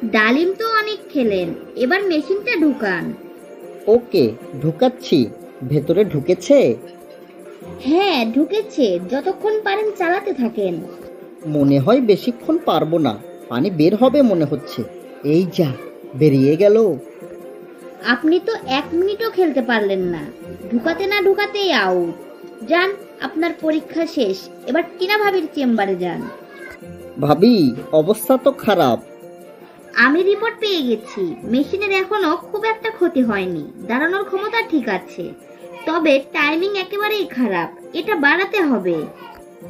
ডালিম তো অনেক খেলেন, এবার মেশিনটা ঢুকান। ওকে, ঢুকাচ্ছি। ভেতরে ঢুকেছে? হ্যাঁ ঢুকেছে, যতক্ষণ পারেন চালাতে থাকেন। মনে হয় বেশিক্ষণ পারবো না, পানি বের হবে মনে হচ্ছে। এই যা, বেরিয়ে গেল। আপনি তো 1 মিনিটও খেলতে পারলেন না, ঢুকাতে না ঢুকাতেই আউট। যান, আপনার পরীক্ষা শেষ, এবার টিনা ভাবির চেম্বারে যান। ভাবি, অবস্থা তো খারাপ। আমি রিপোর্ট পেয়ে গেছি, মেশিনের এখনো খুব একটা ক্ষতি হয়নি, দাঁড়ানোর ক্ষমতা ঠিক আছে, তবে টাইমিং একেবারেই খারাপ, এটা বাড়াতে হবে।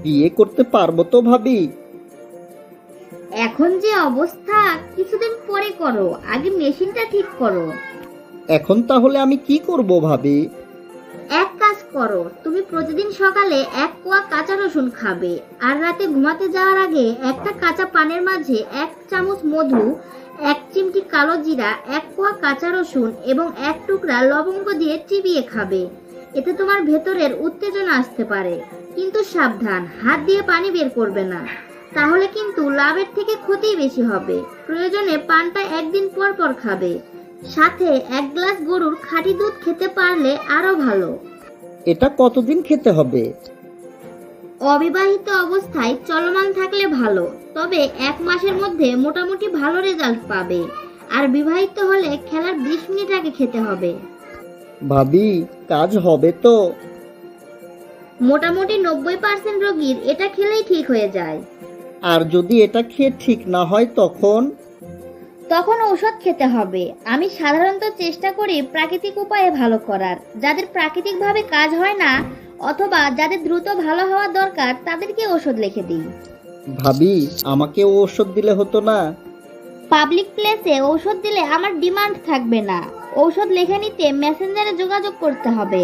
বিয়ে করতে পারবো তো ভাবি? এখন যে অবস্থা, কিছুদিন পরে করো, আগে মেশিনটা ঠিক করো। এখন তাহলে আমি কি করব ভাবি? এক কাজ করো, তুমি প্রতিদিন সকালে 1 কোয়া কাঁচা রসুন খাবে, আর রাতে ঘুমাতে যাওয়ার আগে একটা কাঁচা পানের মাঝে 1 চামচ মধু, 1 চিমটি কালো জিরা, 1 কোয়া কাঁচা রসুন এবং 1 টুকরা লবঙ্গ দিয়ে চিবিয়ে খাবে। এতে তোমার ভেতরের উত্তেজনা আসতে পারে, কিন্তু সাবধান, হাত দিয়ে পানি বের করবে না, তাহলে কিন্তু লাভের থেকে ক্ষতিই বেশি হবে। প্রয়োজনে পানটা 1 দিন পর পর খাবে, সাথে 1 গ্লাস গরুর খাঁটি দুধ খেতে পারলে আরো ভালো। এটা কতদিন খেতে হবে? অবিবাহিত অবস্থায় চলমান থাকলে ভালো, তবে 1 মাসের মধ্যে মোটামুটি ভালো রেজাল্ট পাবে। আর বিবাহিত হলে খেলার 20 মিনিট আগে খেতে হবে। ভাবি, কাজ হবে তো? মোটামুটি 90% রোগীর এটা খেলেই ঠিক হয়ে যায়। আর যদি এটা খেয়ে ঠিক না হয় তখন? তখন ঔষধ খেতে হবে। আমি সাধারণত চেষ্টা করি প্রাকৃতিক উপায়ে ভালো করার, যাদের প্রাকৃতিকভাবে কাজ হয় না অথবা যাদের দ্রুত ভালো হওয়া দরকার তাদেরকে ওষুধ লিখে দিই। ভাবি, আমাকে ওষুধ দিলে হতো না? পাবলিক প্লেসে ঔষধ দিলে আমার ডিমান্ড থাকবে না। ঔষধ লেখা নিতে মেসেঞ্জারে যোগাযোগ করতে হবে।